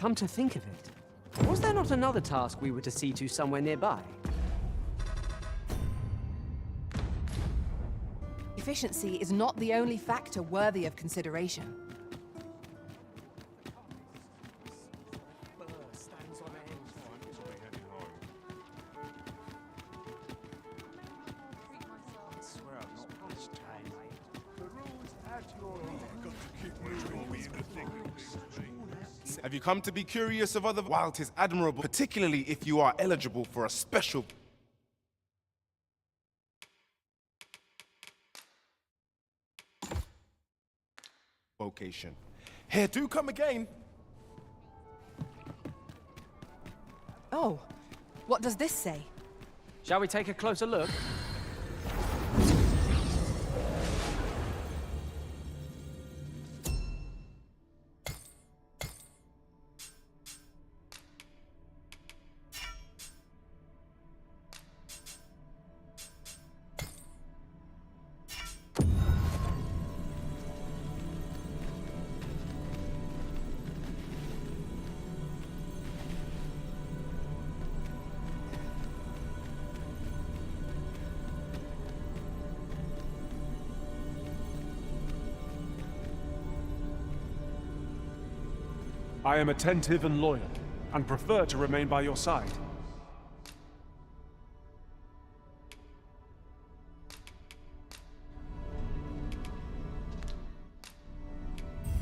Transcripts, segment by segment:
Come to think of it, was there not another task we were to see to somewhere nearby? Efficiency is not the only factor worthy of consideration. Have you come to be curious of other? While 'tis admirable, particularly if you are eligible for a special vocation. Here, do come again. Oh, what does this say? Shall we take a closer look? I am attentive and loyal, and prefer to remain by your side.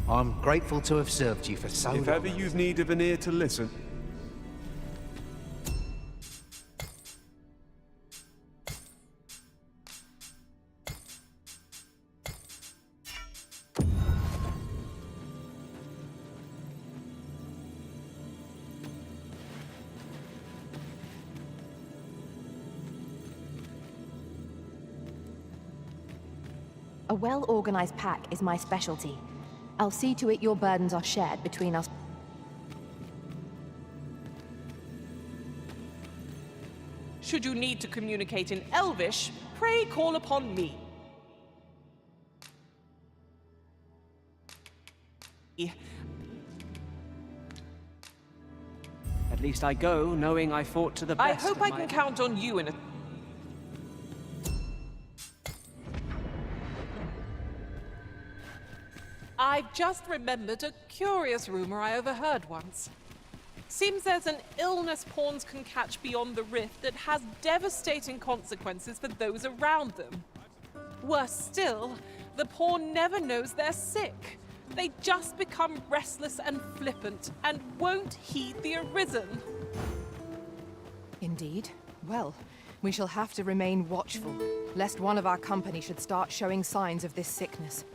I'm grateful to have served you for so long. If ever you've need of an ear to listen, A well-organized pack is my specialty. I'll see to it your burdens are shared between us. Should you need to communicate in Elvish, pray call upon me. At least I go knowing I fought to the best. I hope I can count on you in a... I've just remembered a curious rumor I overheard once. Seems there's an illness pawns can catch beyond the rift that has devastating consequences for those around them. Worse still, the pawn never knows they're sick. They just become restless and flippant and won't heed the arisen. Indeed. Well, we shall have to remain watchful, lest one of our company should start showing signs of this sickness.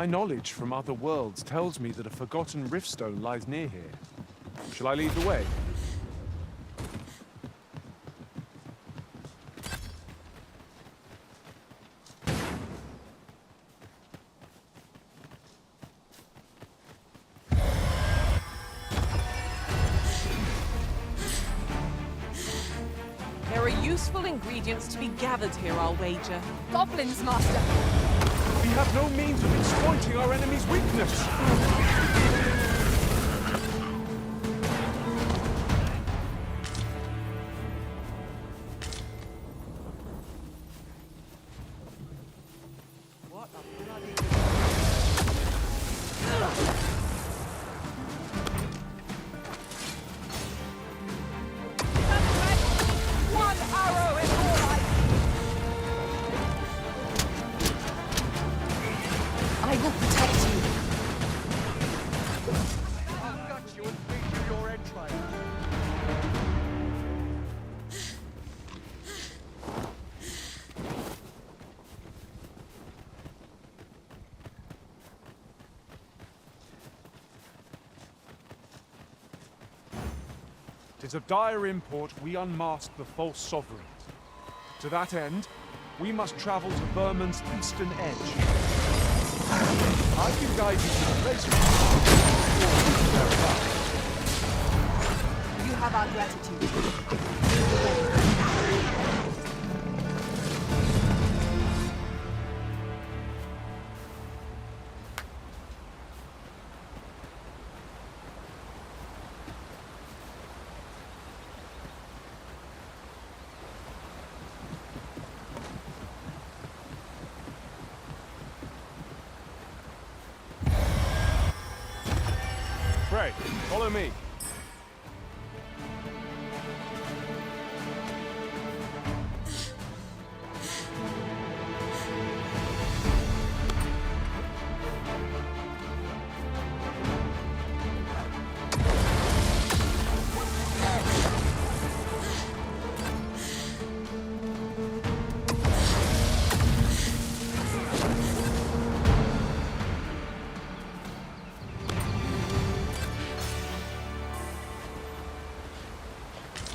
my knowledge from other worlds tells me that a forgotten riftstone lies near here. Shall I lead the way? There are useful ingredients to be gathered here, I'll wager. Goblins, Master! We have no means of exploiting our enemy's weakness! I will protect you. I'll gut you and feed you your entrails. 'Tis of dire import we unmask the false sovereigns. To that end, we must travel to Vermin's eastern edge. I can guide you to the place thereabouts. You have our gratitude. Pray, follow me.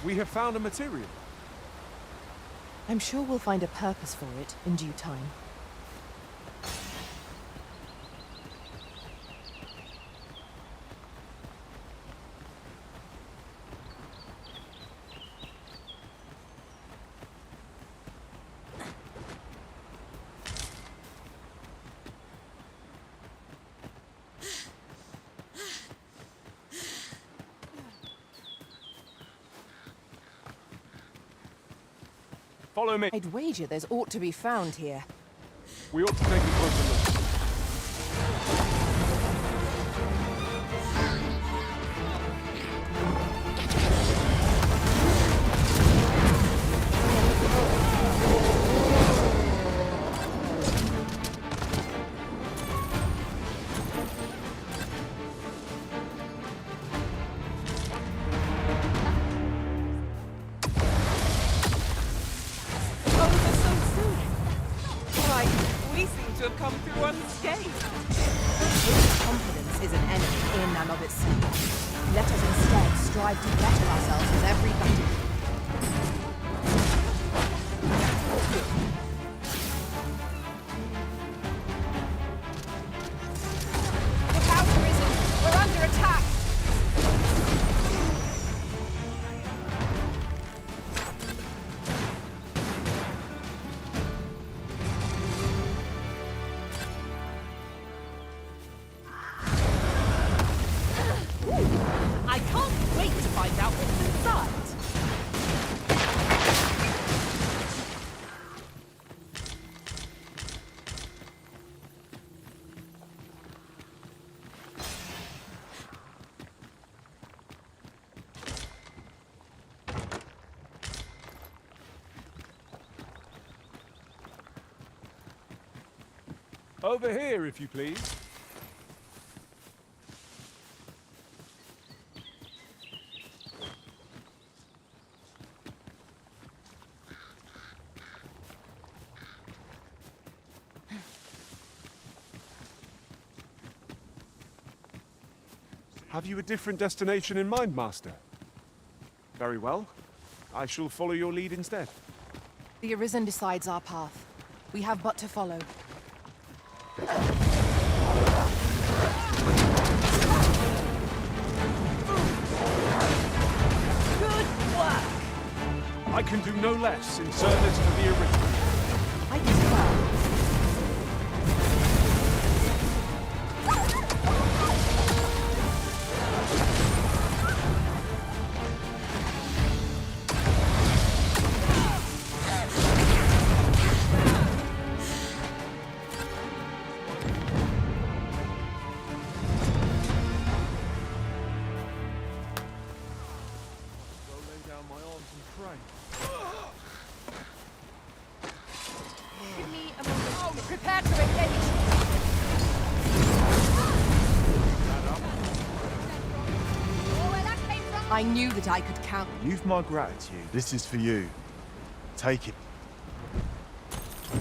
We have found a material. I'm sure we'll find a purpose for it in due time. Follow me. I'd wager there's aught to be found here. We ought to take a closer look. Come through unscathed. Confidence is an enemy in and of itself. Let us instead strive to better ourselves with every battle. Look out, Risen! We're under attack! I can't wait to find out what's inside. Over here, if you please. Have you a different destination in mind, Master? Very well. I shall follow your lead instead. The Arisen decides our path. We have but to follow. Good work. I can do no less in service to the Arisen. I defer. Give me a moment. Prepare to engage. I knew that I could count. You've my gratitude. This is for you. Take it. You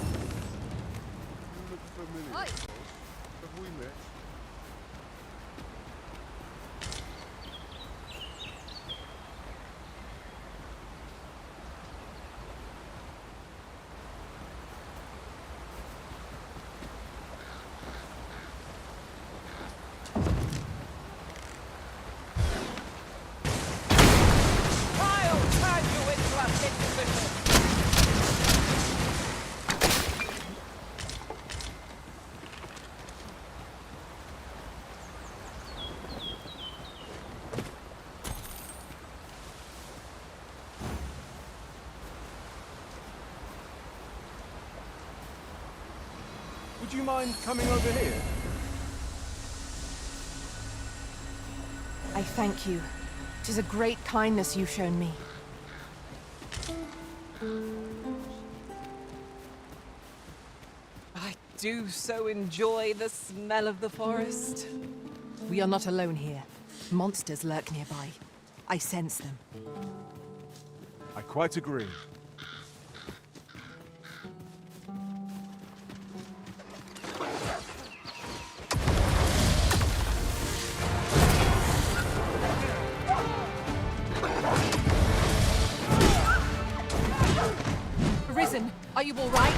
look familiar. Oi. Have we met? mind coming over here? I thank you. 'Tis a great kindness you've shown me. I do so enjoy the smell of the forest. We are not alone here. Monsters lurk nearby. I sense them. I quite agree. Risen, are you all right?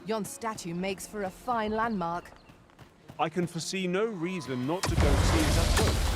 Yon statue makes for a fine landmark. I can foresee no reason not to go see it up close.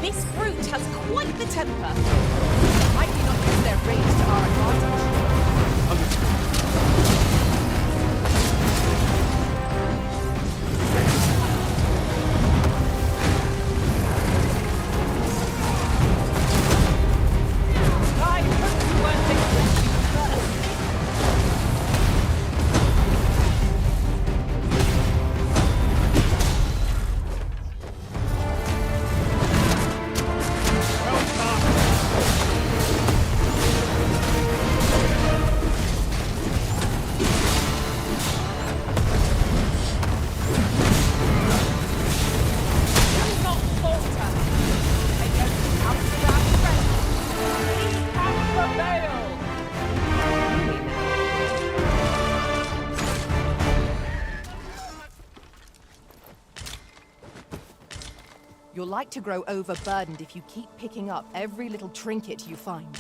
This brute has quite the temper. Might we not use their rage to our advantage? I hope you weren't thinking of you first. Do not falter. I don't have that strength. We have prevailed. You're like to grow overburdened if you keep picking up every little trinket you find.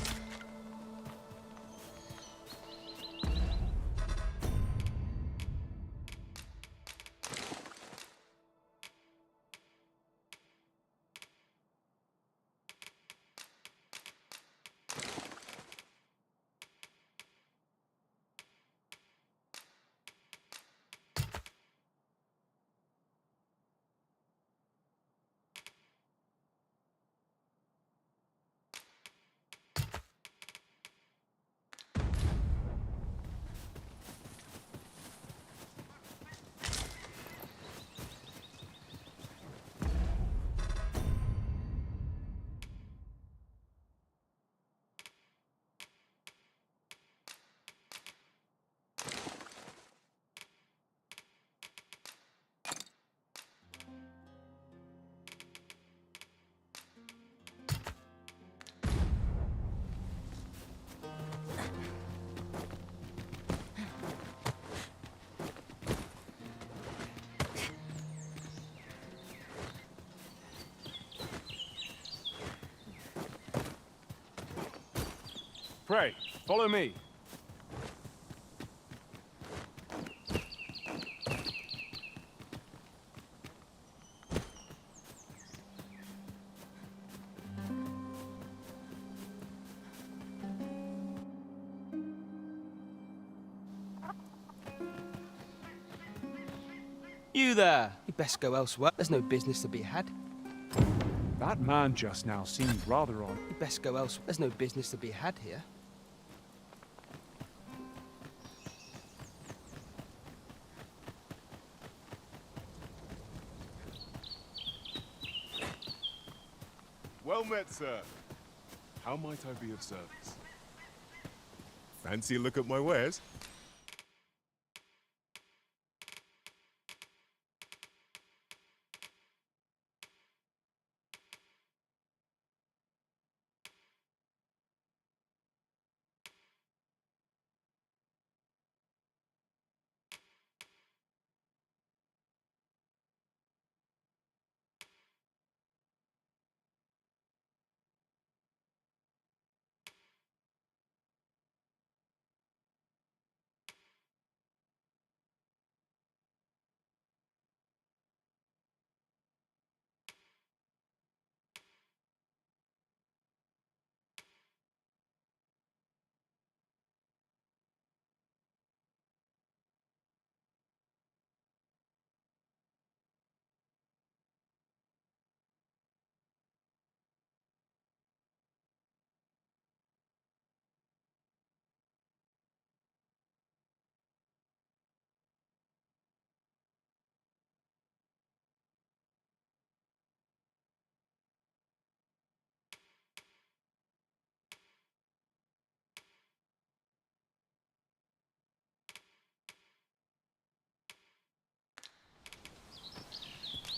Pray, follow me. You there! You'd best go elsewhere. There's no business to be had. That man just now seemed rather odd. You'd best go elsewhere. There's no business to be had here. Well met, sir. How might I be of service? Fancy a look at my wares?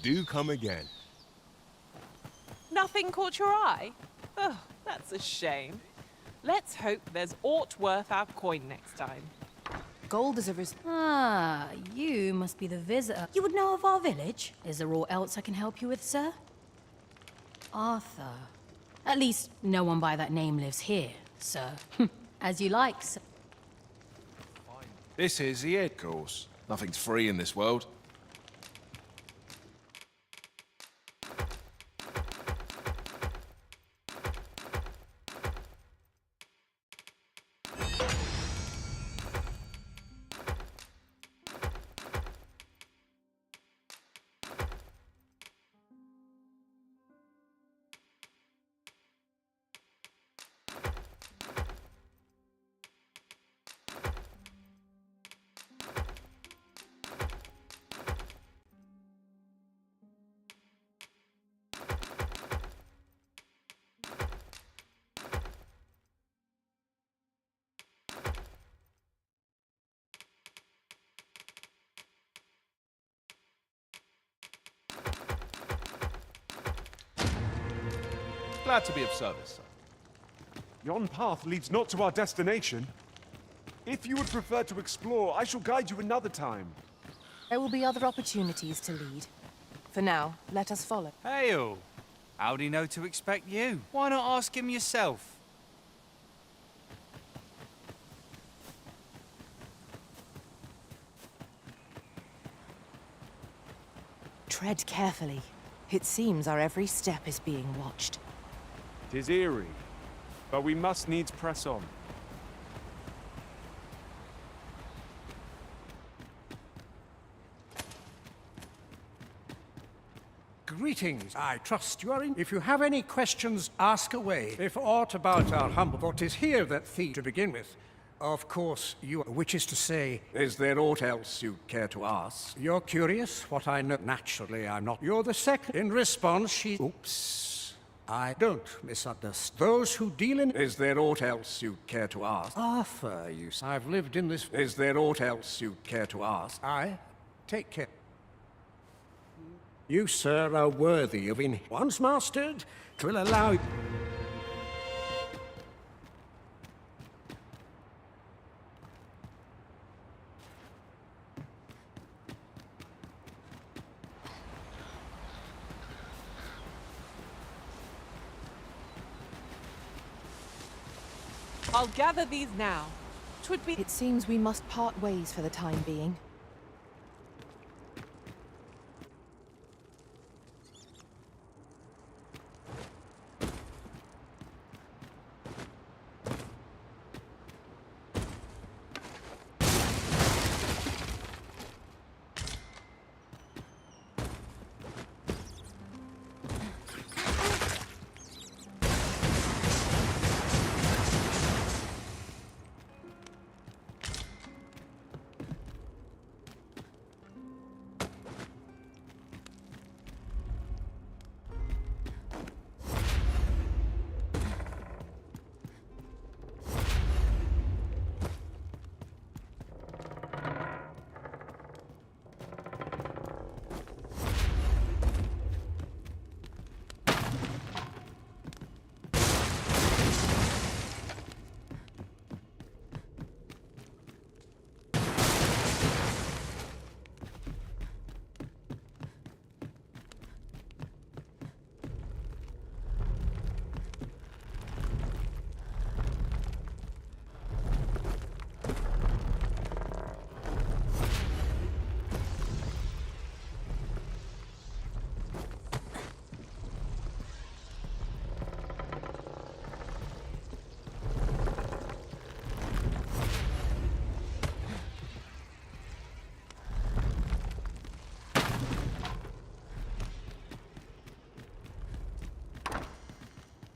Do come again. Nothing caught your eye? Oh, that's a shame. Let's hope there's aught worth our coin next time. Gold is a Ah, you must be the visitor. You would know of our village? Is there aught else I can help you with, sir? Arthur. At least, no one by that name lives here, sir. As you like, sir. This is the head course. Nothing's free in this world. Glad to be of service, sir. Yon path leads not to our destination. If you would prefer to explore, I shall guide you another time. There will be other opportunities to lead. For now, let us follow. Hail! How'd he know to expect you? Why not ask him yourself? Tread carefully. It seems our every step is being watched. 'Tis eerie, but we must needs press on. Greetings. I trust you are in. If you have any questions, ask away. If aught about our humble, for 'tis here that to begin with. Of course, you are, which is to say, is there aught else you'd care to ask? You're curious what I know. Naturally, I'm not. You're the second. In response, she... Oops. I don't misunderstand. Those who deal in... Is there aught else you'd care to ask? Arthur, you... I've lived in this... Is there aught else you'd care to ask? I... Take care. You, sir, are worthy of in... Once mastered, 'twill allow you... I'll gather these now. 'Twould be... It seems we must part ways for the time being.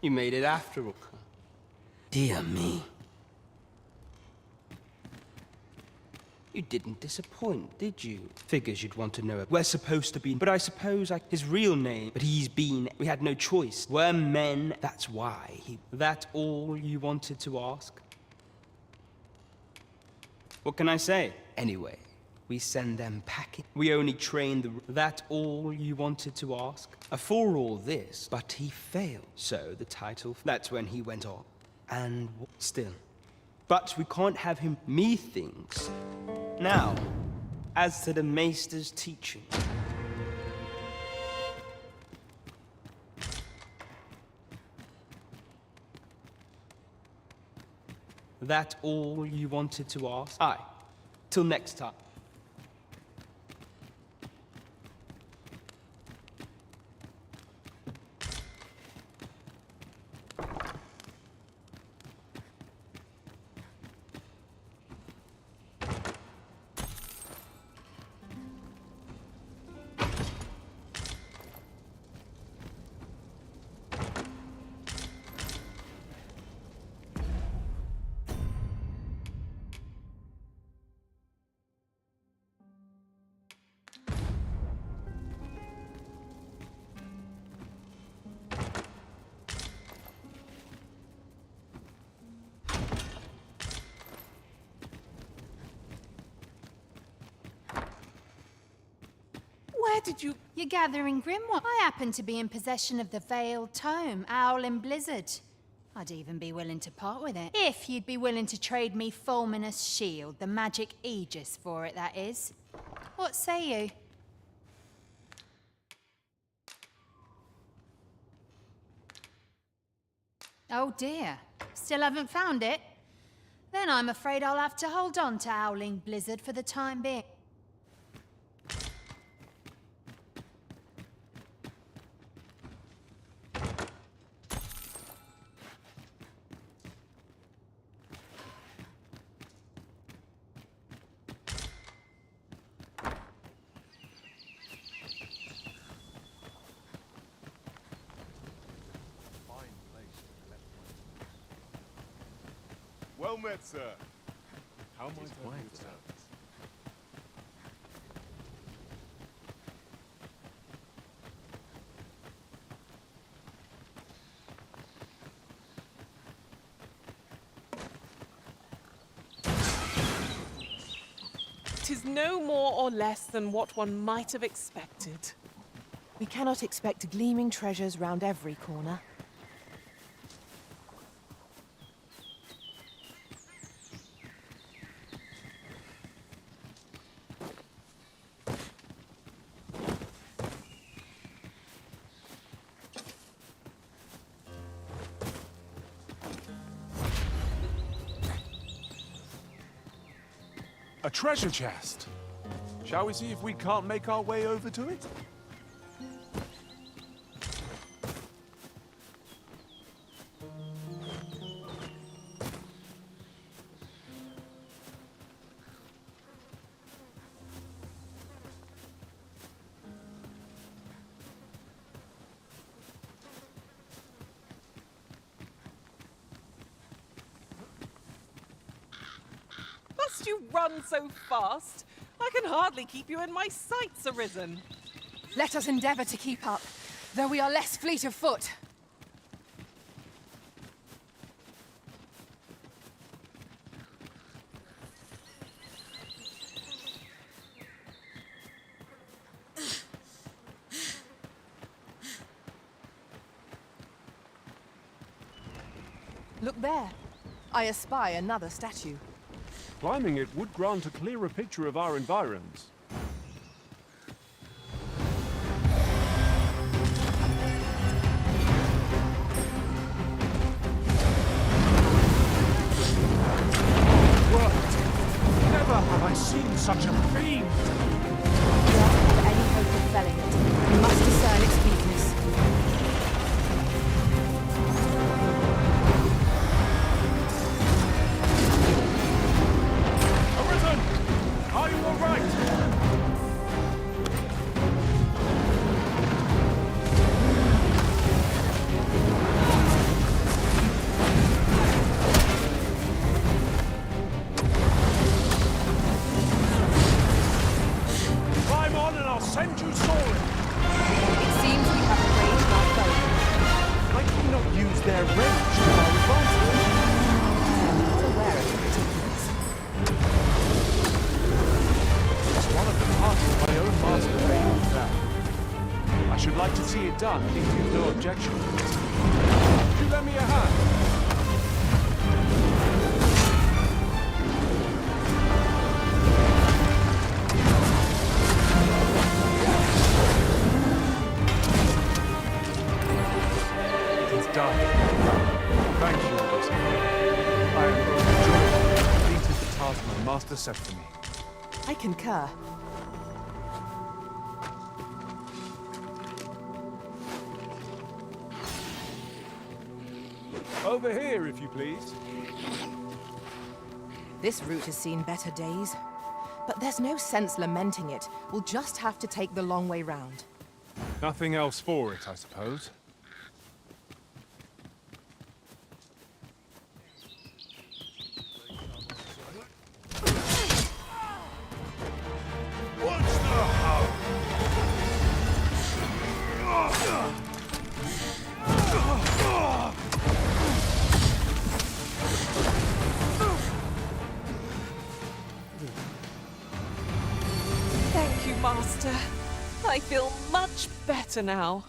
You made it after all. Dear me. You didn't disappoint, did you? Figures you'd want to know. We're supposed to be, but I suppose his real name. But he's been. We had no choice. We're men. That's why. That all you wanted to ask? What can I say? Anyway, we send them packing. We only train the. That all you wanted to ask? For all this, but he failed. So the title. That's when he went on. And still. But we can't have him. Methinks. Now, as to the Maester's teaching. That all you wanted to ask? Aye. Till next time. Where did you... You're gathering grimoire. I happen to be in possession of the Veiled Tome, Owl in Blizzard. I'd even be willing to part with it. If you'd be willing to trade me Fulminous Shield, the magic Aegis for it, that is. What say you? Oh dear. Still haven't found it? Then I'm afraid I'll have to hold on to Owling Blizzard for the time being. Well met, sir. How might I be of service? Tis no more or less than what one might have expected. We cannot expect gleaming treasures round every corner. A treasure chest. Shall we see if we can't make our way over to it? Must you run so fast? I can hardly keep you in my sights, Arisen. Let us endeavor to keep up, though we are less fleet of foot. Look there. I espy another statue. Climbing it would grant a clearer picture of our environs. Worked! Never have I seen such a fiend! We don't have any hope of felling it. We must discern its weakness. Are you all right? done, if you've no objection. Could you lend me a hand? It is done. Thank you, Odyssey. I am overjoyed to have completed the task my master set for me. I concur. Over here, if you please. This route has seen better days. But there's no sense lamenting it. We'll just have to take the long way round. Nothing else for it, I suppose. Thank you, Master. I feel much better now.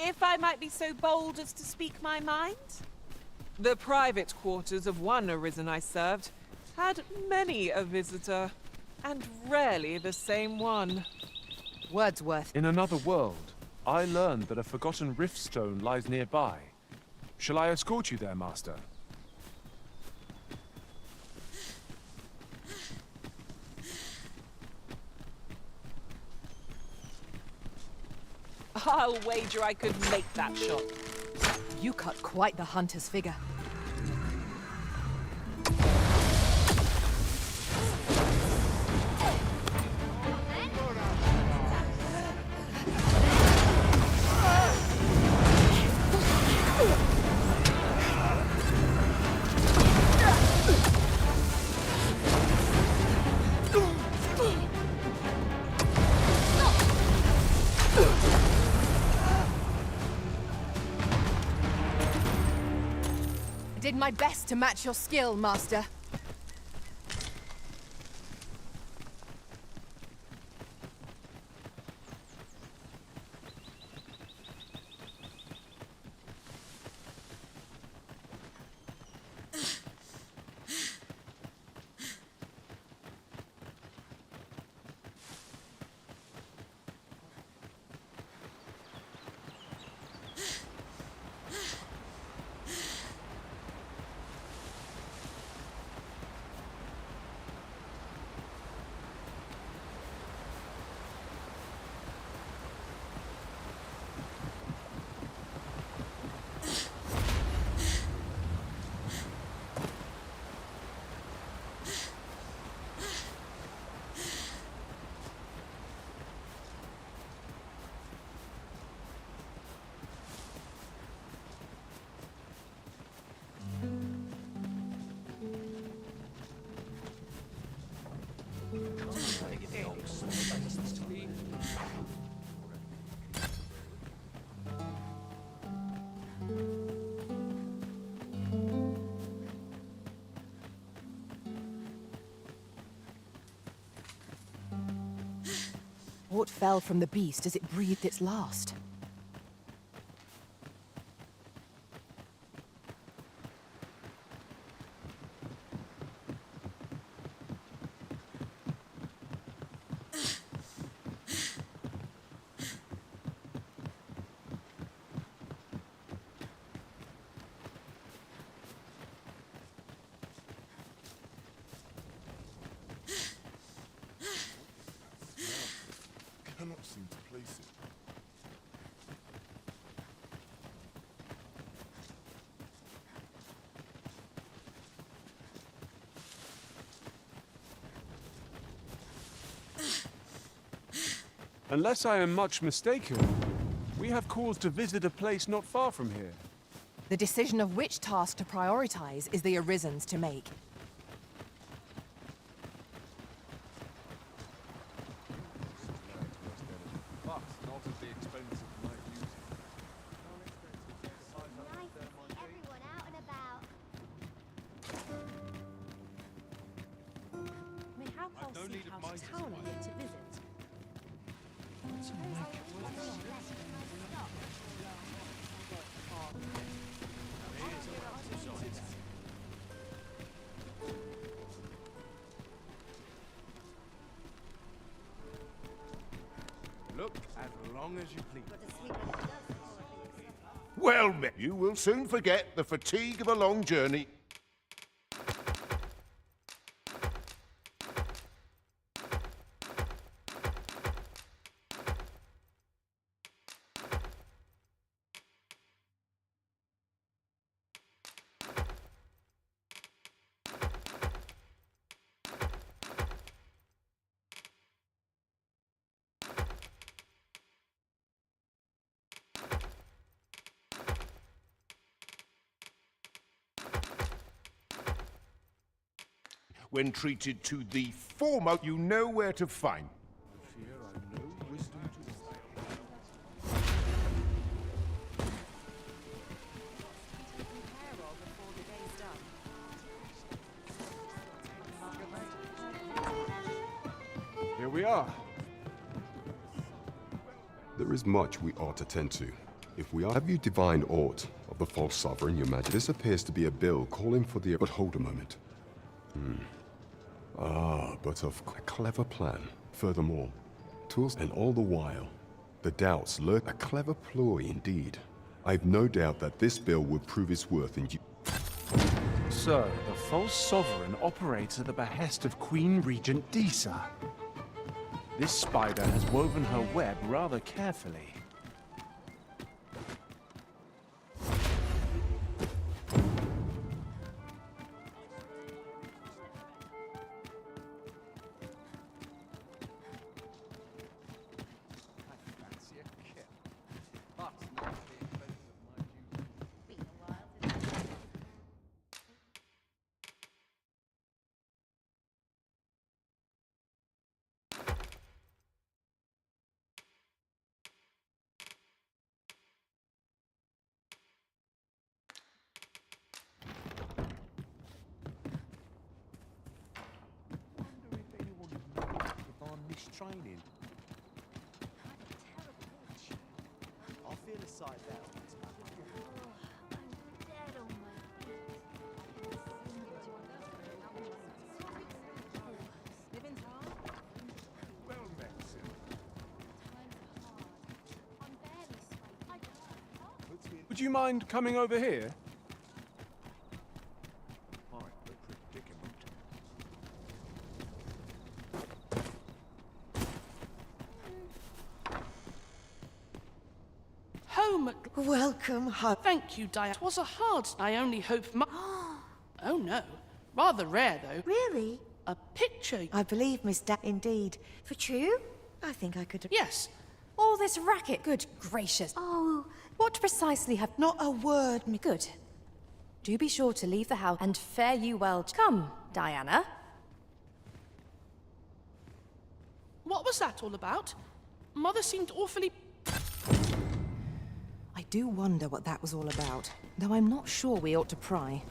If I might be so bold as to speak my mind? The private quarters of one Arisen I served had many a visitor, and rarely the same one. Wordsworth. In another world, I learned that a forgotten riftstone lies nearby. Shall I escort you there, Master? I'll wager I could make that shot. You cut quite the hunter's figure. Did my best to match your skill, Master. What fell from the beast as it breathed its last? Cannot seem to place it. Unless I am much mistaken, we have cause to visit a place not far from here. The decision of which task to prioritize is the Arisen's to make. Look as long as you please. Well met. You will soon forget the fatigue of a long journey. When treated to the former, you know where to find. Fear I know, wisdom to Here we are. There is much we ought to tend to. If we are, have you divined aught of the false sovereign, your majesty? This appears to be a bill calling for the... But hold a moment. But of a clever plan. Furthermore, tools, and all the while, the doubts lurk. A clever ploy indeed. I've no doubt that this bill would prove its worth in due... Sir, the false sovereign operates at the behest of Queen Regent Disa. This spider has woven her web rather carefully. Training. I'll feel a side there. Would you mind coming over here? Welcome home. Thank you, Diane. 'Twas a hard... I only hope my... Oh, no. Rather rare, though. Really? A picture. I believe, Miss Indeed. For true? I think I could... Yes. All this racket. Good gracious. Oh, What precisely have... not a word, Good. Do be sure to leave the house and fare you well. Come, Diana. What was that all about? Mother seemed awfully... I do wonder what that was all about, though I'm not sure we ought to pry.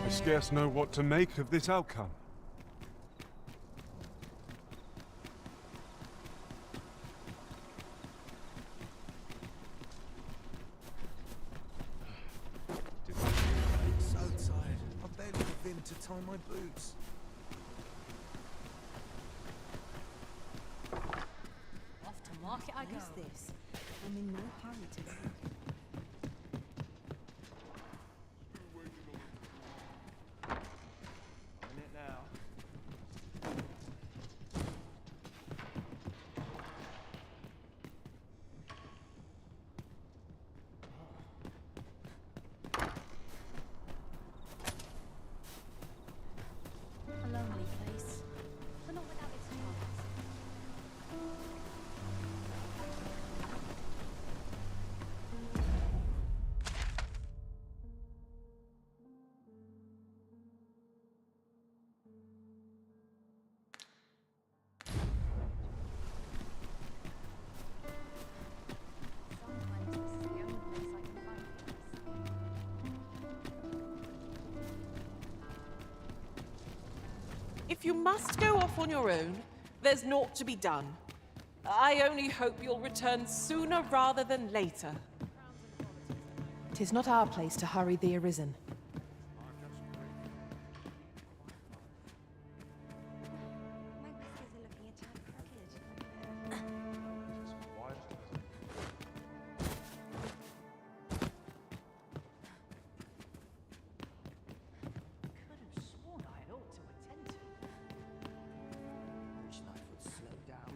I scarce know what to make of this outcome. So tired. I barely have vim to tie my boots. Off to market I go. Who's this? I'm in no hurry to leave. On it now. A lonely place, but not without its charms. Sometimes this is the only place I can find peace. If you must go off on your own, there's naught to be done. I only hope you'll return sooner rather than later. 'Tis not our place to hurry the arisen. My whiskers are looking a tad crooked. Could have sworn I had ought to attend to. Wish life would slow down.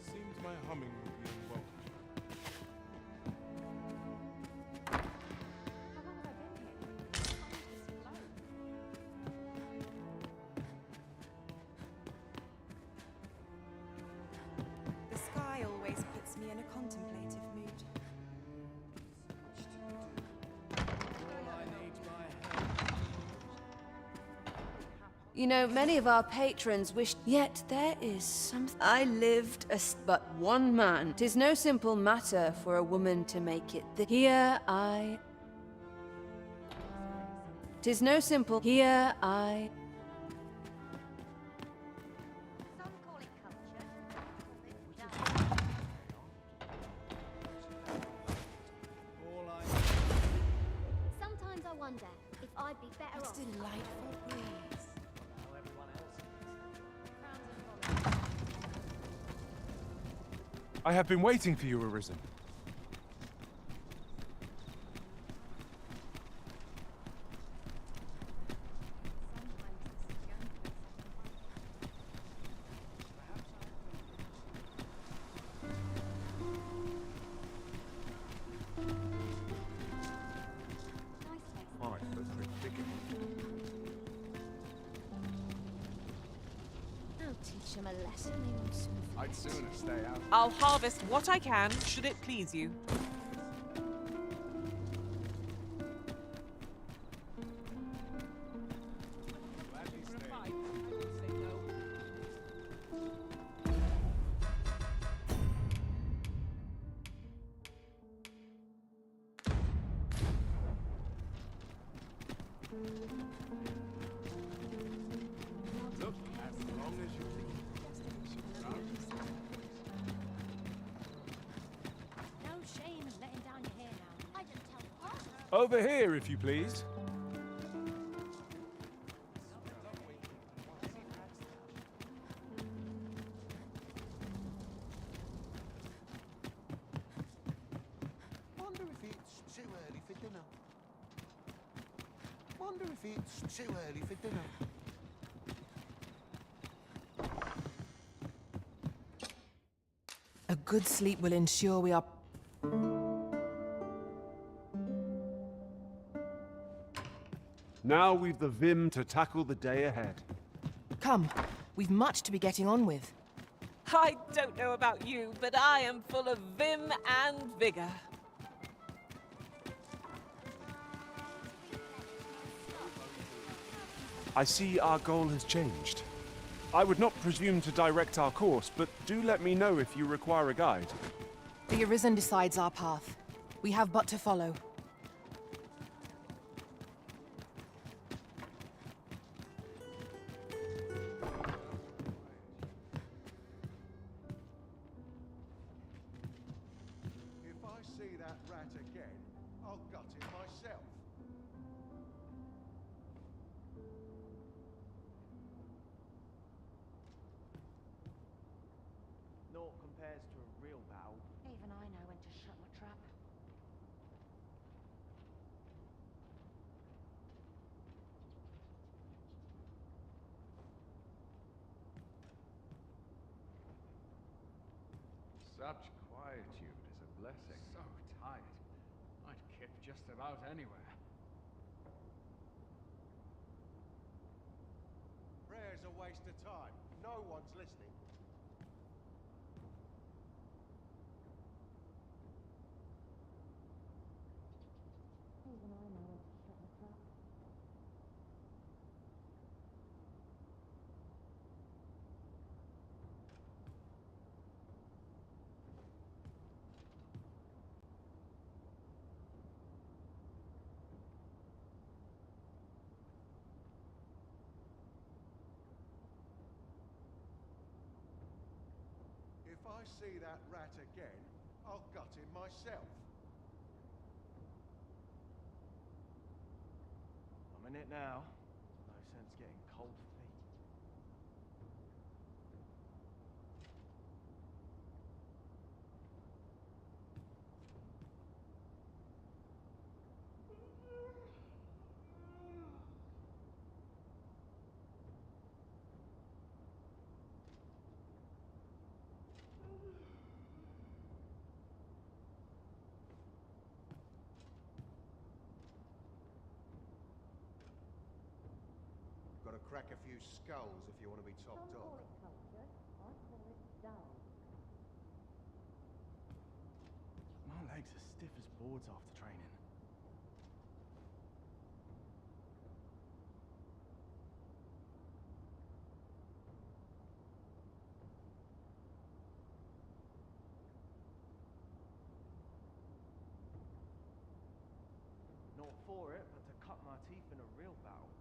Seems my humming will be unwelcome. The sky always puts me in a contemplative mood. You know, many of our patrons wish, yet there is something. I lived but one man. 'Tis no simple matter for a woman to make it. Here I. 'Tis no simple. Here I. wonder if I'd be better off. Delightful breeze. I have been waiting for you, Arisen. I'll teach him a lesson they won't soon forget. I'd sooner stay out. I'll harvest what I can, should it please you. Look, as long as you No shame in letting down your hair now. I didn't tell you. Over here, if you please. Wonder if it's too early for dinner. Wonder if it's too early for dinner. A good sleep will ensure we are... Now we've the vim to tackle the day ahead. Come, we've much to be getting on with. I don't know about you, but I am full of vim and vigor. I see our goal has changed. I would not presume to direct our course, but do let me know if you require a guide. The Arisen decides our path. We have but to follow. If I see that rat again, I'll gut it myself. Naught compares to a real battle. Even I know when to shut my trap. Such quietude is a blessing. So tired. I'd kip just about anywhere. Prayer's a waste of time. No one's listening. Even I know when to shut my trap. If I see that rat again, I'll gut him myself. I'm in it now. No sense getting cold feet. Got to crack a few skulls if you want to be top Don't call dog. it culture. I call it dull. My legs are stiff as boards after training. Not for it, but to cut my teeth in a real battle.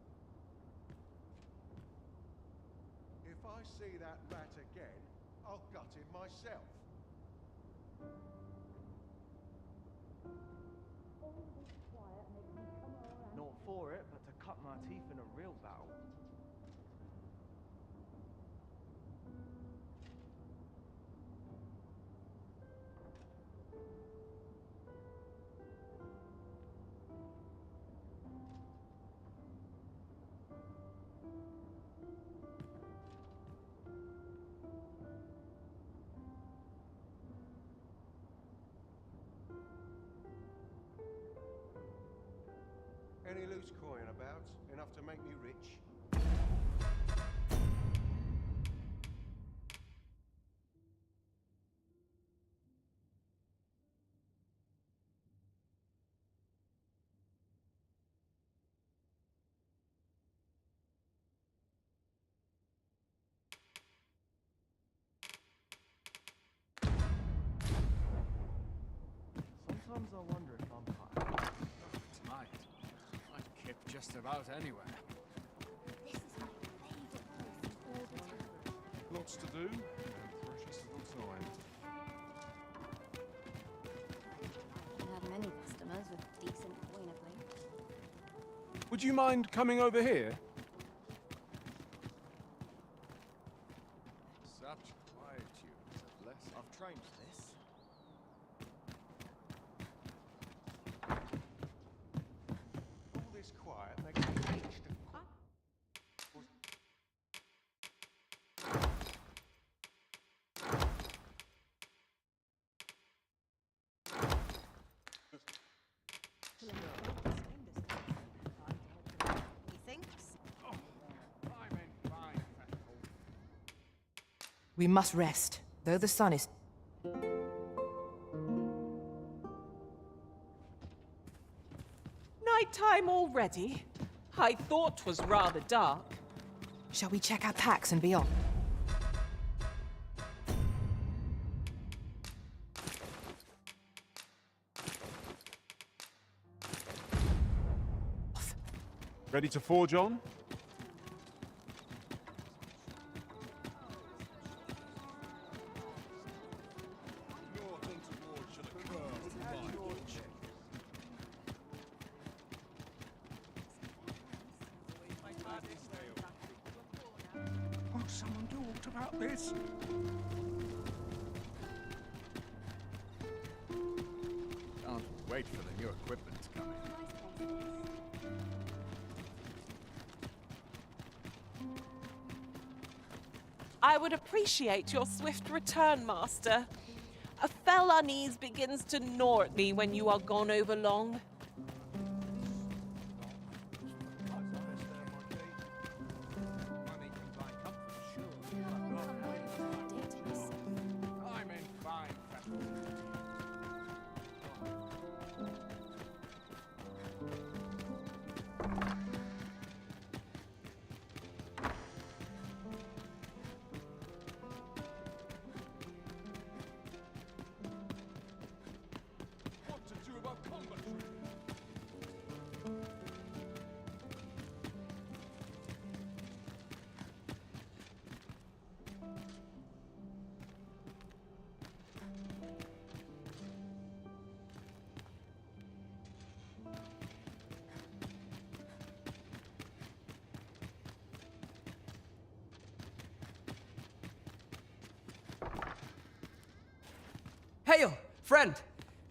If I see that rat again, I'll gut him myself. All this quiet makes me come around. Not Any loose coin about? Enough to make me rich? Sometimes I wonder if I'm high. Tonight, I'd kip just about anywhere. This is my favourite place in all the town. Lots to do, and precious little time. I've had many customers with decent coin of late. Would you mind coming over here? Such quietude is a blessing. I've trained for this. All this quiet makes me itch to... We must rest, though the sun is... Nighttime already? I thought 'twas rather dark. Shall we check our packs and be on? Ready to forge on? Won't someone do aught about this? Can't wait for the new equipment to come in. I would appreciate your swift return, Master. A fell unease begins to gnaw at me when you are gone over long. I'm in fine fashion. What to do about combat? Hail, friend!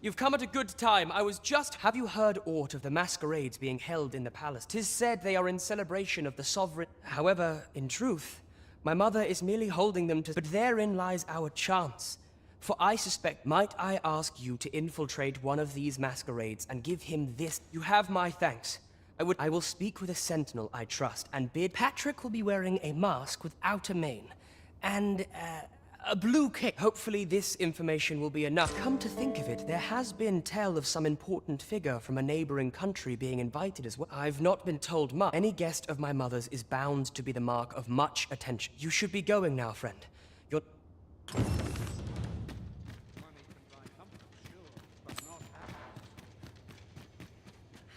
You've come at a good time. I was just... Have you heard aught of the masquerades being held in the palace? 'Tis said they are in celebration of the sovereign... However, in truth, my mother is merely holding them to... But therein lies our chance. For I suspect, might I ask you to infiltrate one of these masquerades and give him this? You have my thanks. I will speak with a sentinel I trust and bid... Patrick will be wearing a mask without a mane. And, a blue cape. Hopefully this information will be enough. Come to think of it, there has been tell of some important figure from a neighboring country being invited as well. I've not been told much. Any guest of my mother's is bound to be the mark of much attention. You should be going now, friend. You're...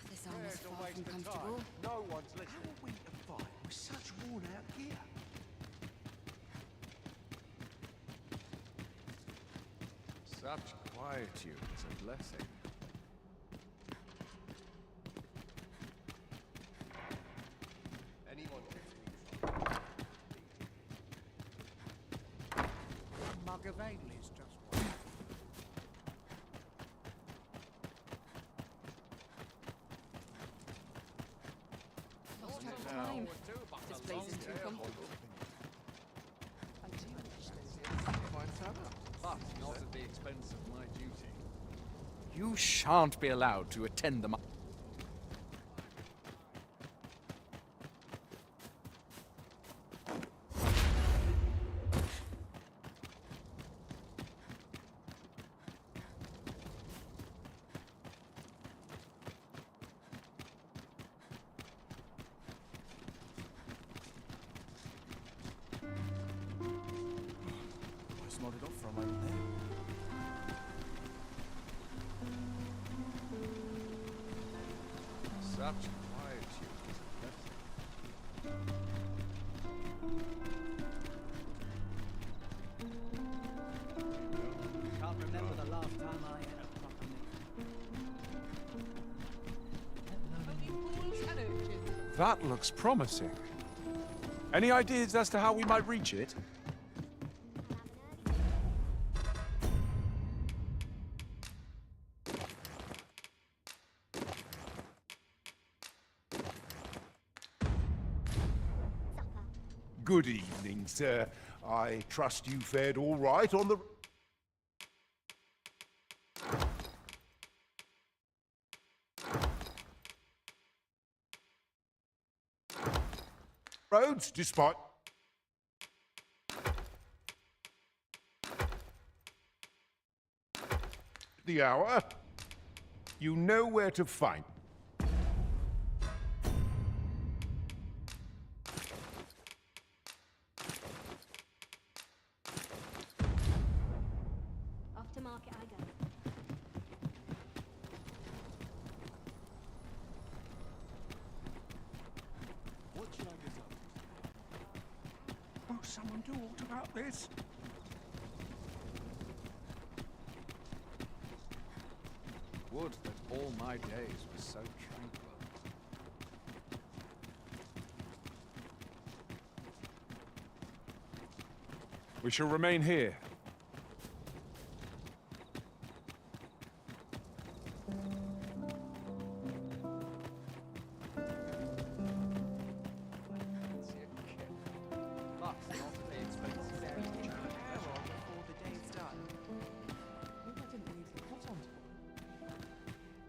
This armor's far from comfortable. No one's listening. How are we to fight with such worn out gear? Such quietude is a blessing. Anyone A mug of ale is just one. Lost track of time. This place is too comfortable. But not at the expense of my duty. You shan't be allowed to attend the... nodded off for a moment there. Such quietude is a blessing. Can't remember the last time I had a proper meal. That looks promising. Any ideas as to how we might reach it? Good evening, sir. I trust you fared all right on the... roads, despite... the hour. You know where to find... Off to market I go. What should I get up? Oh, someone do aught about this? Would that all my days were so tranquil. We shall remain here.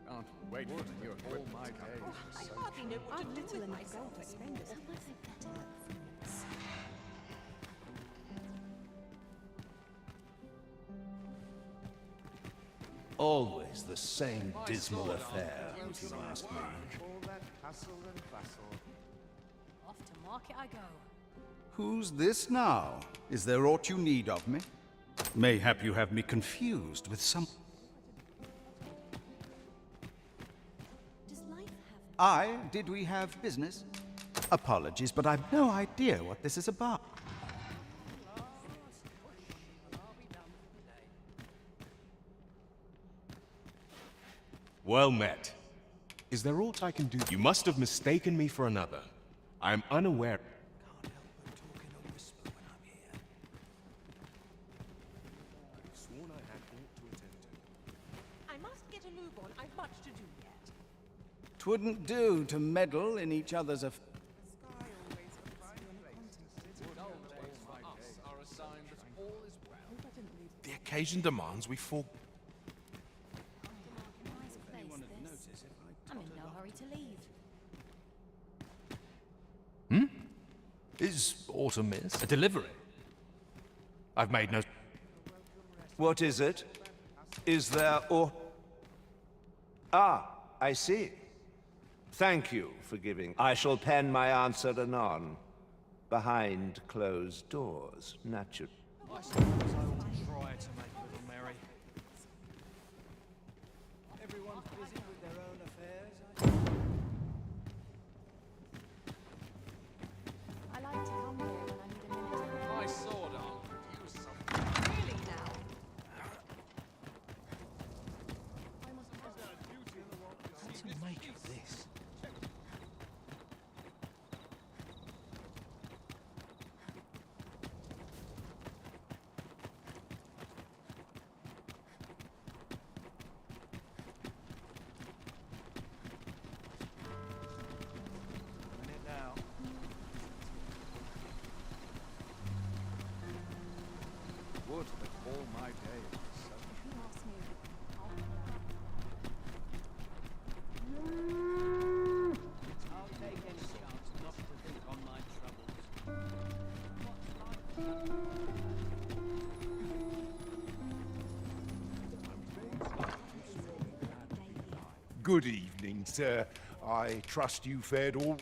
Can't wait for the new equipment. All my days were so tranquil. I've little enough gold to spend it. Always the same dismal affair, if you ask me. All that hustle and bustle. Off to market I go. Who's this now? Is there aught you need of me? Mayhap you have me confused with some... Does life have... Aye, did we have business? Apologies, but I've no idea what this is about. Well met. Is there aught I can do? You must have mistaken me for another. I am unaware. Sworn I had aught to attend to. I must get a move on. I've much to do yet. 'Twouldn't do to meddle in each other's affairs. The occasion demands we fall. I'm in no hurry to leave. Is aught amiss? A delivery? I've made no... What is it? Is there or... Ah, I see. Thank you for giving. I shall pen my answer anon. Behind closed doors, naturally. I suppose I will try to make little merry. Everyone's busy with their own affairs. I like to come here when I need a minute. My sword arm could use something. Really now? What to make of this? Now. Would that all my days were so I'll take any chance not to think on my Good evening, sir. I trust you fared all...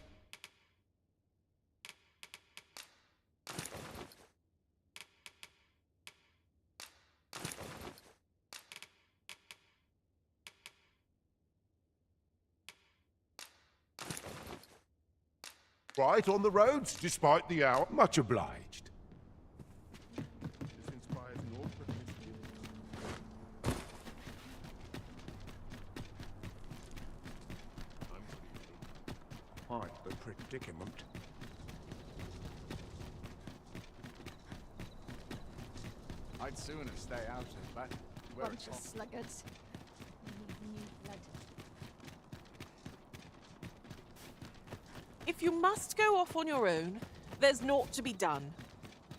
Quiet on the roads, despite the hour. Much obliged. This inspires no Quite the predicament. I'd sooner stay out of that. Where Bunch of it's sluggards. We need new blood. If you must go off on your own, there's naught to be done.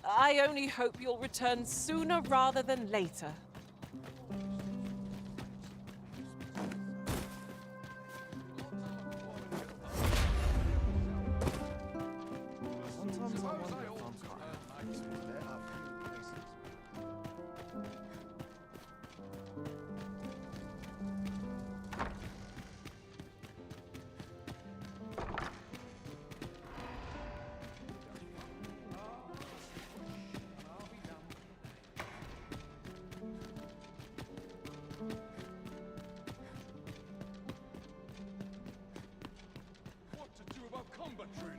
I only hope you'll return sooner rather than later. Sometimes I wonder if I'm kind. There are few places. What to do about combat training?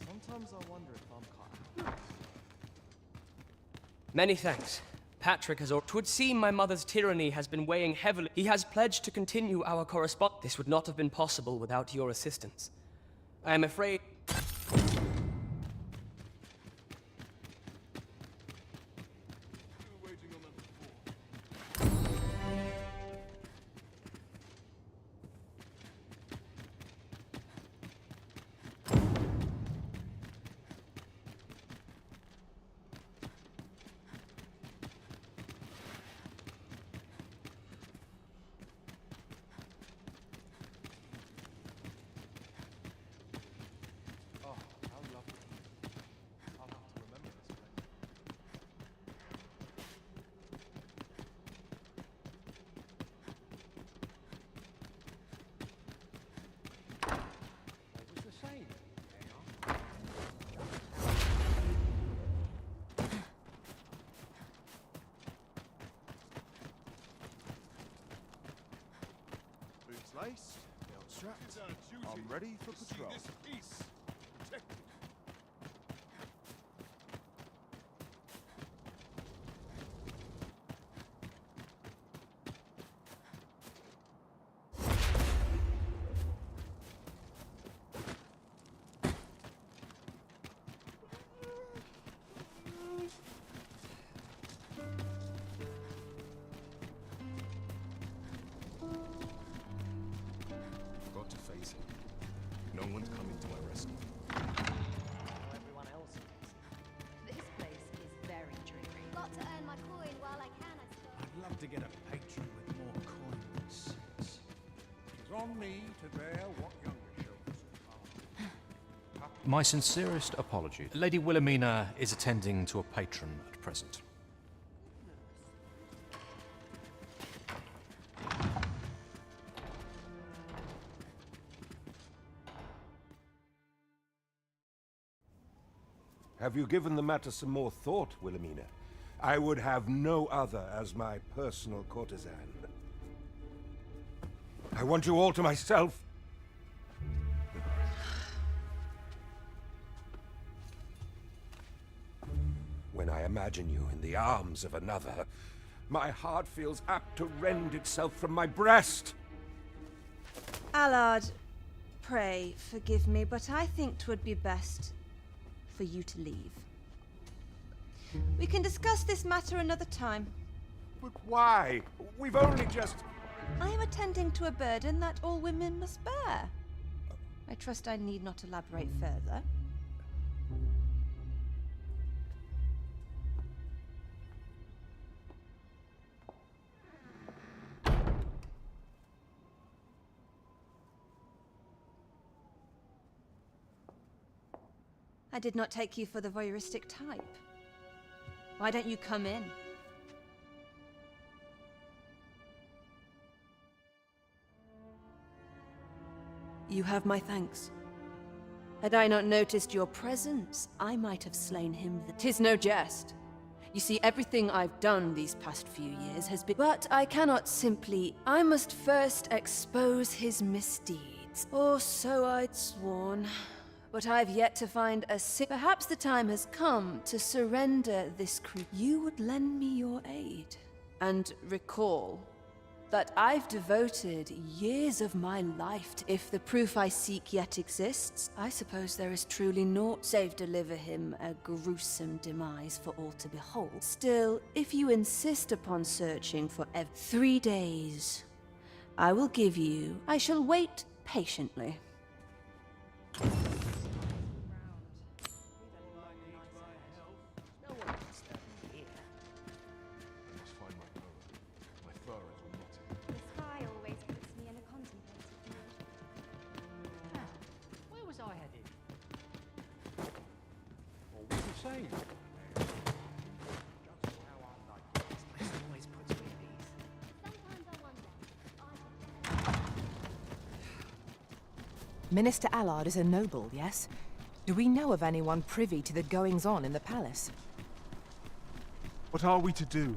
Sometimes I wonder if I'm kind. Many thanks. Patrick has... Twould seem my mother's tyranny has been weighing heavily. He has pledged to continue our correspondence. This would not have been possible without your assistance. I am afraid... Oh, how lovely. I'll have to remember this place. What was the saying? Boots laced, belt strapped. I'm ready for patrol. Peace protected. Got to face it. No one's coming to my rescue. Everyone else is. This place is very dreary. Got to earn my coin while I can, I suppose. I'd love to get a patron with more coin than sense. It is on me to bear what younger shoulders are. My sincerest apology. Lady Wilhelmina is attending to a patron at present. Have you given the matter some more thought, Wilhelmina? I would have no other as my personal courtesan. I want you all to myself. When I imagine you in the arms of another, my heart feels apt to rend itself from my breast. Allard, pray forgive me, but I think 'twould be best for you to leave. We can discuss this matter another time. But why? We've only just... I am attending to a burden that all women must bear. I trust I need not elaborate further. I did not take you for the voyeuristic type. Why don't you come in? You have my thanks. Had I not noticed your presence, I might have slain him. 'Tis no jest. You see, everything I've done these past few years has been... But I cannot simply... I must first expose his misdeeds. Or so I'd sworn. But I've yet to find a Perhaps the time has come to surrender this crew. You would lend me your aid. And recall that I've devoted years of my life to... If the proof I seek yet exists, I suppose there is truly naught save deliver him a gruesome demise for all to behold. Still, if you insist upon searching for 3 days, I will give you... I shall wait patiently. The sky always puts me in a contemplative mood. Where was I headed? Well, what are you saying? This always puts me at ease. Sometimes I wonder. Minister Allard is a noble, yes? Do we know of anyone privy to the goings-on in the palace? What are we to do?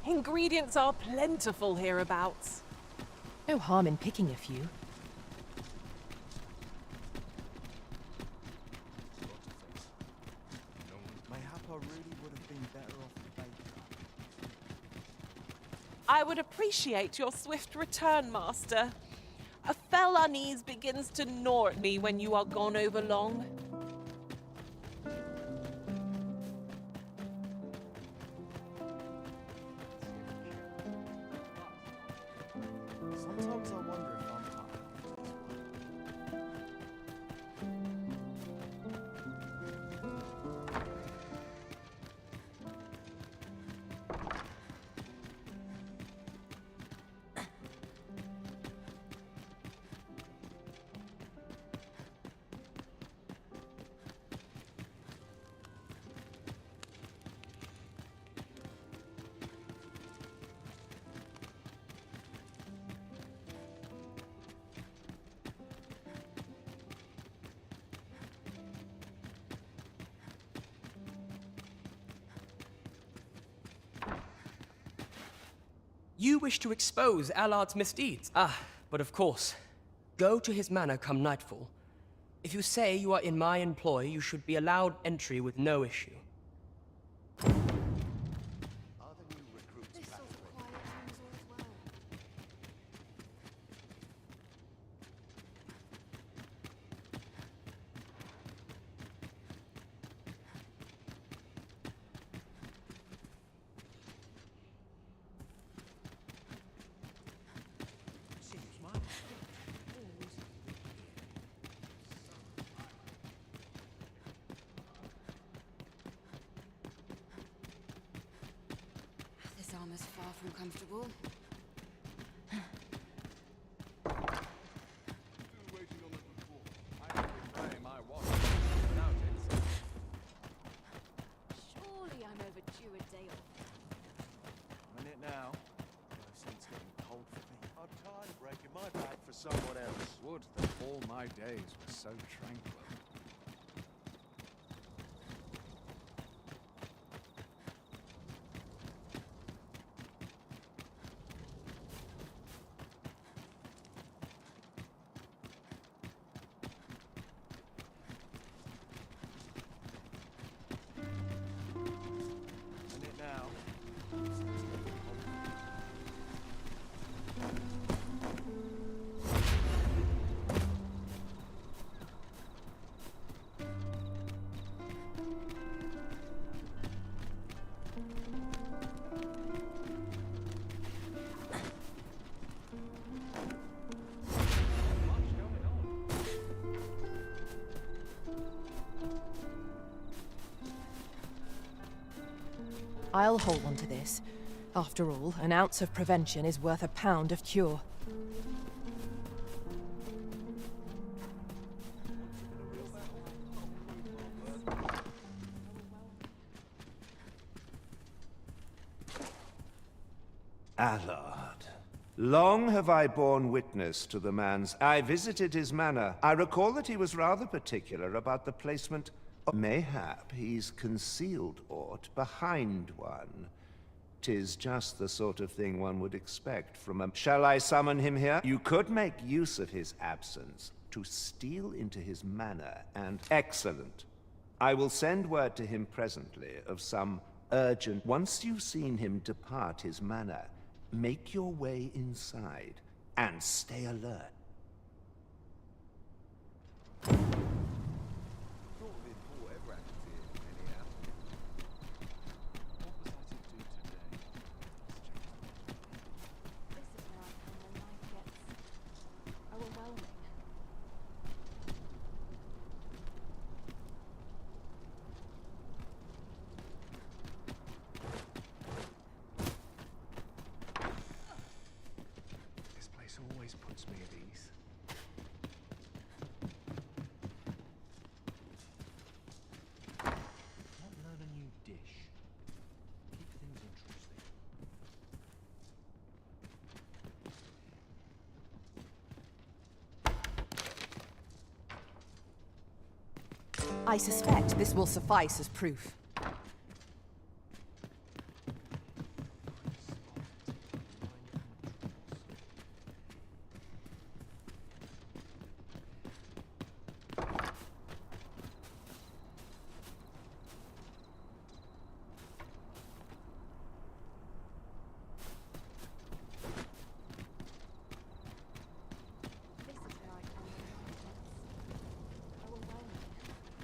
Ingredients are plentiful hereabouts. No harm in picking a few. Mayhap I really would have been better off the baker. I would appreciate your swift return, Master. A fell unease begins to gnaw at me when you are gone over long. Sometimes I wonder if I'm tired. You wish to expose Allard's misdeeds? Ah, but of course. Go to his manor come nightfall. If you say you are in my employ, you should be allowed entry with no issue. This armor's far from comfortable. Surely I'm overdue a day off. In it now. No sense getting cold for me. I'm tired of breaking my back for someone else. Would that all my days were so tranquil. In it now. I'll hold on to this. After all, an ounce of prevention is worth a pound of cure. Allard. Long have I borne witness to the man's... I visited his manor. I recall that he was rather particular about the placement of... Mayhap he's concealed aught behind one. 'Tis just the sort of thing one would expect from a... Shall I summon him here? You could make use of his absence to steal into his manor and... Excellent. I will send word to him presently of some urgent... Once you've seen him depart his manor, make your way inside and stay alert. This place always puts me at ease. Not learn a new dish. Keep things interesting. I suspect this will suffice as proof.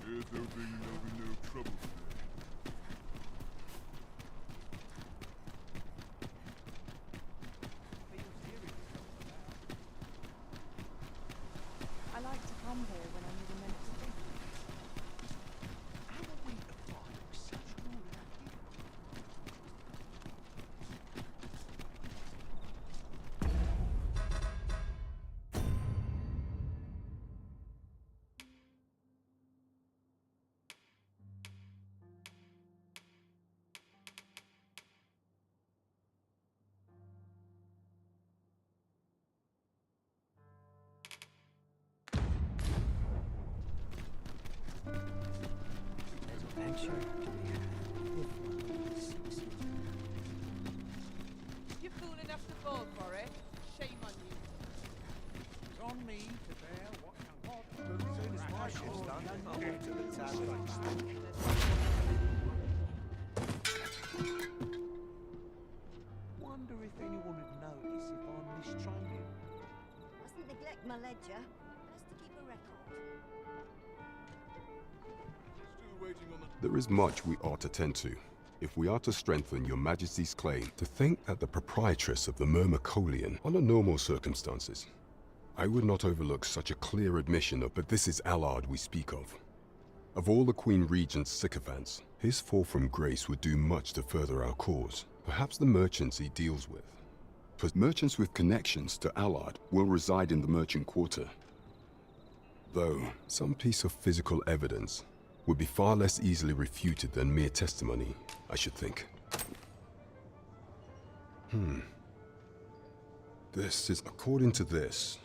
Here's hoping there'll be no trouble today. I like to come here when I need a minute to think. How are we to find such rule out here? You fool enough to Wonder if anyone would notice if I'm mistraining. Mustn't neglect my ledger. Best to keep a record. There is much we ought to tend to, if we are to strengthen your Majesty's claim. To think that the proprietress of the Myrmecolian, under normal circumstances, I would not overlook such a clear admission of, but this is Allard we speak of. Of all the Queen Regent's sycophants, his fall from grace would do much to further our cause. Perhaps the merchants he deals with. For merchants with connections to Allard will reside in the merchant quarter. Though, some piece of physical evidence would be far less easily refuted than mere testimony, I should think. This is, according to this,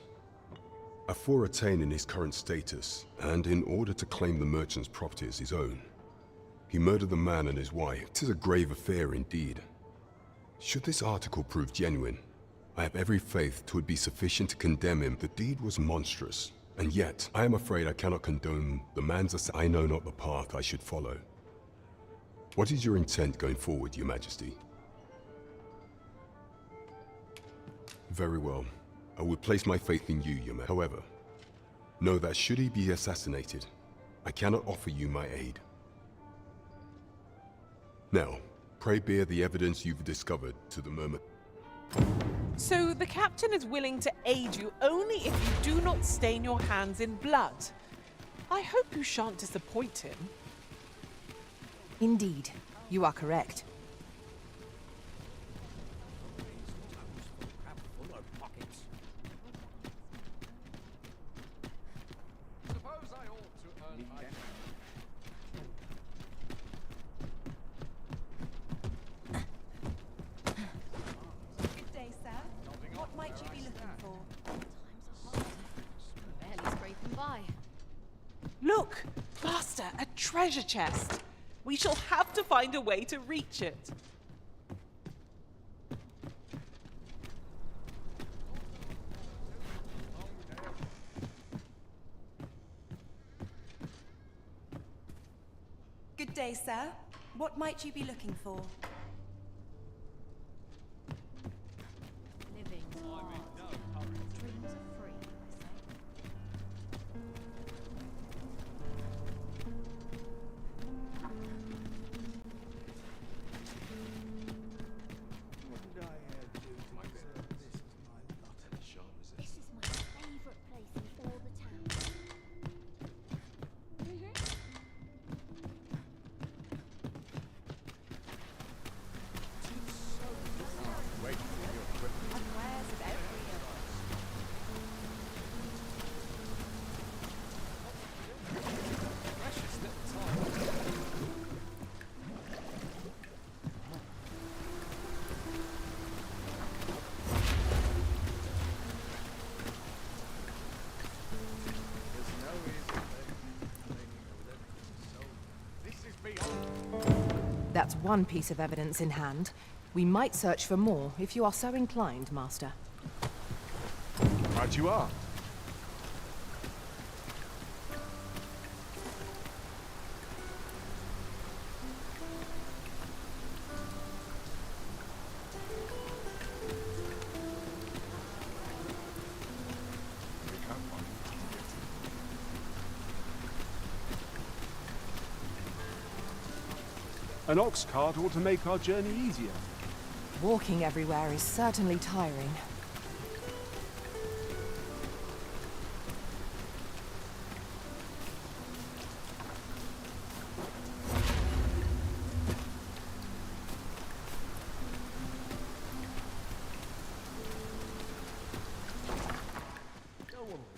a foreigner in his current status, and in order to claim the merchant's property as his own, he murdered the man and his wife. 'Tis a grave affair indeed. Should this article prove genuine, I have every faith 'twould be sufficient to condemn him. The deed was monstrous, and yet I am afraid I cannot condone the man's I know not the path I should follow. What is your intent going forward, Your Majesty? Very well. I would place my faith in you, Your Majesty. However, know that should he be assassinated, I cannot offer you my aid. Now, pray bear the evidence you've discovered to the Myrmec. So the captain is willing to aid you only if you do not stain your hands in blood. I hope you shan't disappoint him. Indeed, you are correct. Good day, sir. What might you be looking for? Barely scraping by. Look, Master, a treasure chest. We shall have to find a way to reach it. Good day, sir. What might you be looking for? Living dreams are free, This is my favourite place in all the town. Unawares of every That's one piece of evidence in hand. We might search for more, if you are so inclined, Master. Right you are. An ox cart ought to make our journey easier. Walking everywhere is certainly tiring.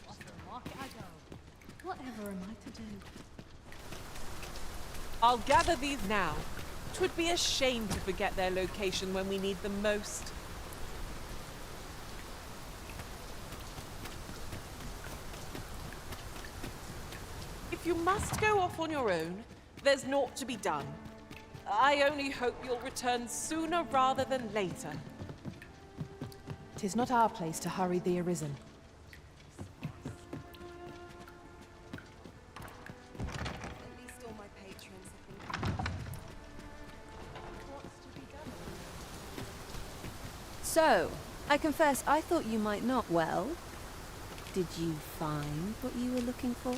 Off the market I go. Whatever am I to do? I'll gather these now. 'Twould be a shame to forget their location when we need them most. If you must go off on your own, there's naught to be done. I only hope you'll return sooner rather than later. 'Tis not our place to hurry the arisen. At least So, I confess I thought you might not. Well, did you find what you were looking for?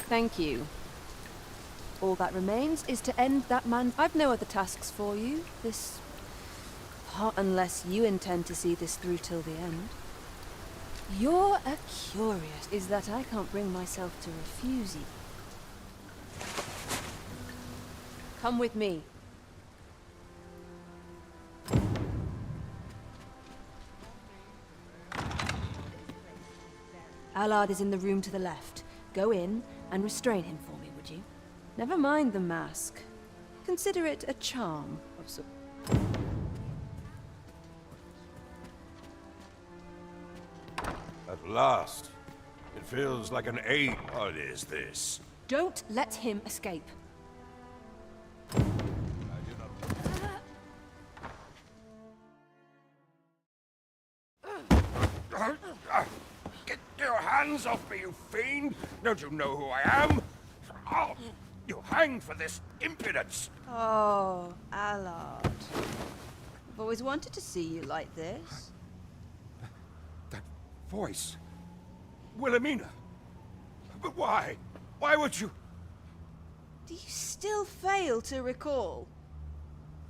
Thank you. All that remains is to end that man. I've no other tasks for you. This part, unless you intend to see this through till the end. You're a curious. Is that I can't bring myself to refuse you. Come with me. Allard is in the room to the left. Go in and restrain him for me, would you? Never mind the mask. Consider it a charm of some... At last. It feels like an age. What is this? Don't let him escape. Get your hands off me, you fiend! Don't you know who I am? Oh, you hang for this impudence! Oh, Allard. I've always wanted to see you like this. That voice. Wilhelmina. But why? Why would you... Do you still fail to recall?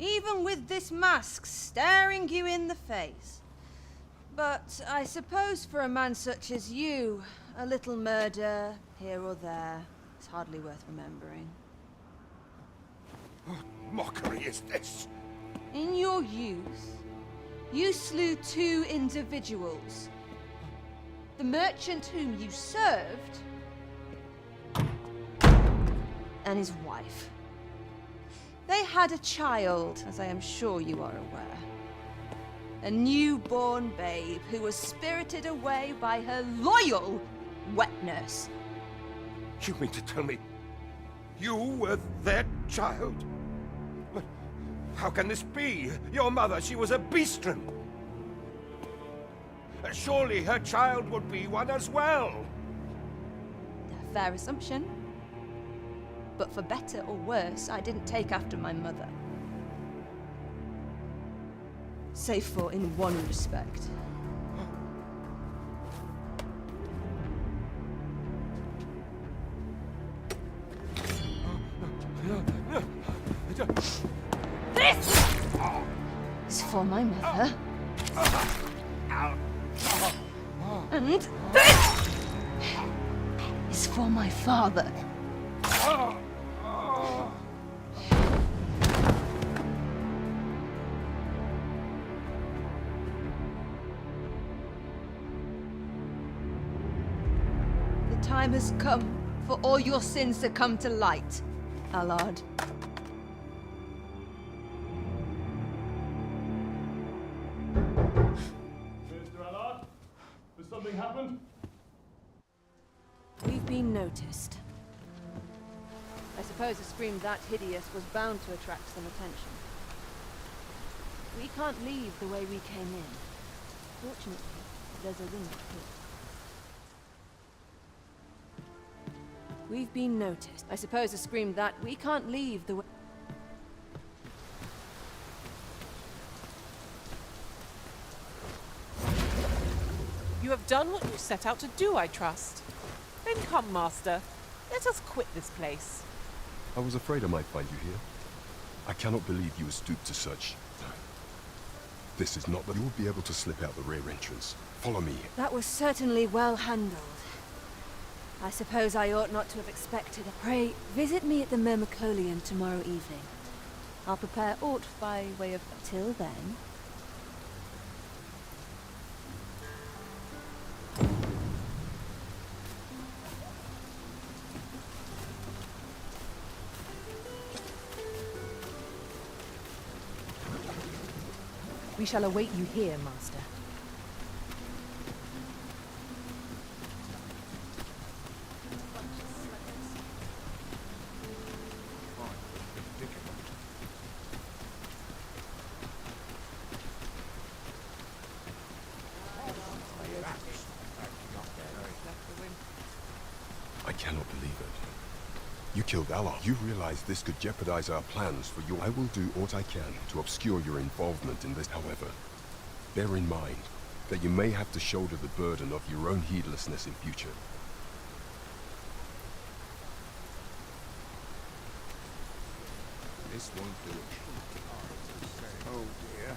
Even with this mask staring you in the face. But I suppose for a man such as you, a little murder here or there is hardly worth remembering. What mockery is this? In your youth, you slew 2 individuals. The merchant whom you served, and his wife. They had a child, as I am sure you are aware. A newborn babe who was spirited away by her loyal wet nurse. You mean to tell me you were their child? But how can this be? Your mother, she was a beastren. Surely her child would be one as well. A fair assumption. But for better or worse, I didn't take after my mother. Save for in one respect. This is for my mother. And this is for my father. The time has come for all your sins to come to light, Allard. Mr. Allard, has something happened? We've been noticed. I suppose a scream that hideous was bound to attract some attention. We can't leave the way we came in. Fortunately, there's a window here. We've been noticed. I suppose a scream that we can't leave the way... You have done what you set out to do, I trust. Then come, Master. Let us quit this place. I was afraid I might find you here. I cannot believe you would stoop to such... This is not... You will be able to slip out the rear entrance. Follow me. That was certainly well handled. I suppose I ought not to have expected it. Pray, visit me at the Myrmecolian tomorrow evening. I'll prepare aught by way of... Till then... We shall await you here, Master. I cannot believe it. You killed Allah. You realize this could jeopardize our plans for your... I will do what I can to obscure your involvement in this. However, bear in mind that you may have to shoulder the burden of your own heedlessness in future. This won't do it. Oh dear.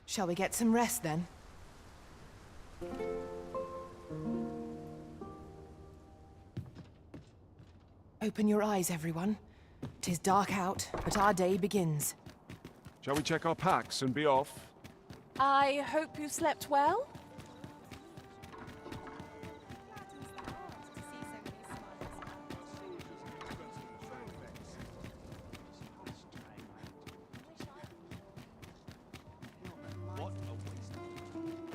Shall we get some rest then? Open your eyes, everyone. 'Tis dark out, but our day begins. Shall we check our packs and be off? I hope you slept well? What a waste of time.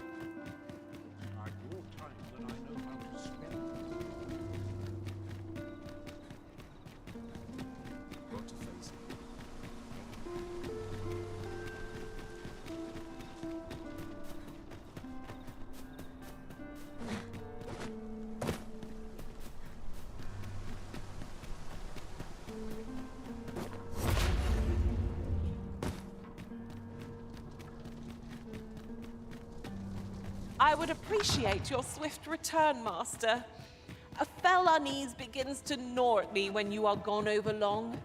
More time than I know how to spend. Got to face it. I would appreciate your swift return, Master. A fell unease begins to gnaw at me when you are gone over long.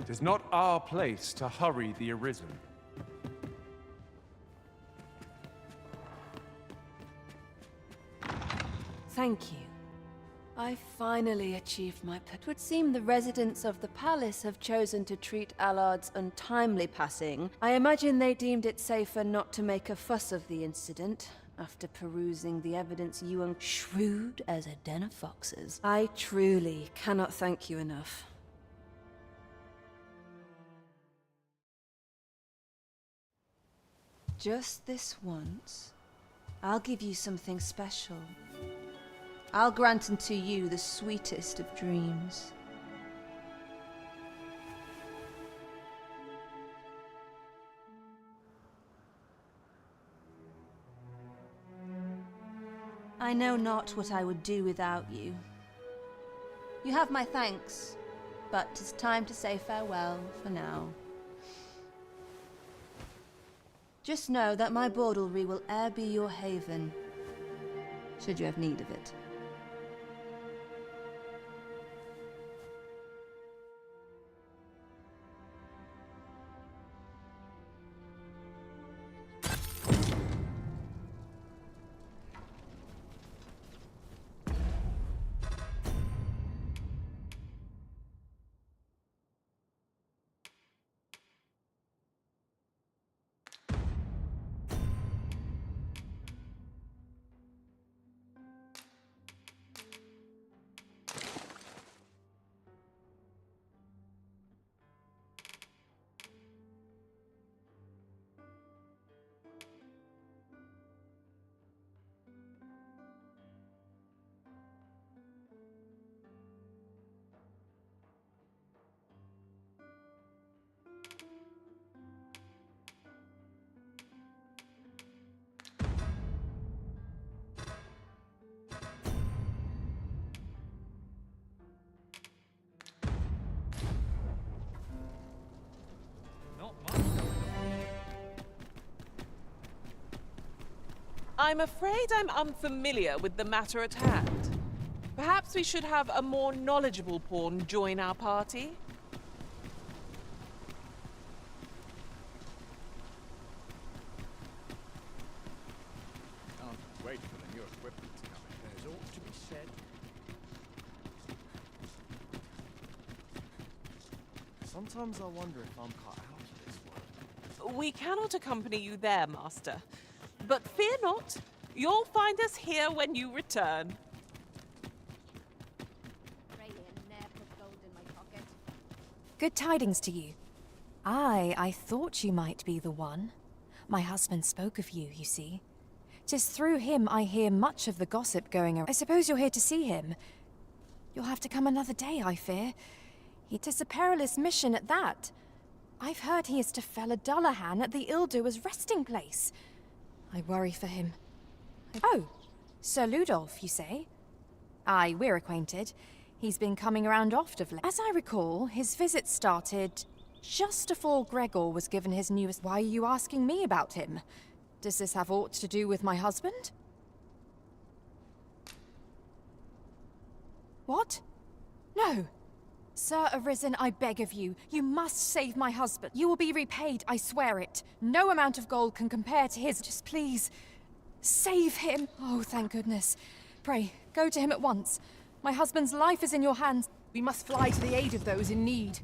It is not our place to hurry the Arisen. Thank you. I finally achieved my purpose. It would seem the residents of the palace have chosen to treat Allard's untimely passing. I imagine they deemed it safer not to make a fuss of the incident. After perusing the evidence you shrewd as a den of foxes. I truly cannot thank you enough. Just this once, I'll give you something special. I'll grant unto you the sweetest of dreams. I know not what I would do without you. You have my thanks, but 'tis time to say farewell for now. Just know that my baudelry will e'er be your haven, should you have need of it. I'm afraid I'm unfamiliar with the matter at hand. Perhaps we should have a more knowledgeable pawn join our party? Can't wait for the new equipment to come in. There's ought to be said. Sometimes I wonder if I'm cut out of this world. We cannot accompany you there, Master. But fear not, you'll find us here when you return. Good tidings to you. I thought you might be the one. My husband spoke of you, you see. 'Tis through him I hear much of the gossip going around. I suppose you're here to see him. You'll have to come another day, I fear. It is a perilous mission at that. I've heard he is to fell a Dullahan at the Ill-Doer's resting place. I worry for him. Oh, Sir Ludolf, you say? Aye, we're acquainted. He's been coming around oft of late. As I recall, his visit started just before Gregor was given his newest... Why are you asking me about him? Does this have aught to do with my husband? What? No. Sir Arisen, I beg of you. You must save my husband. You will be repaid, I swear it. No amount of gold can compare to his. Just please, save him. Oh, thank goodness. Pray, go to him at once. My husband's life is in your hands. We must fly to the aid of those in need.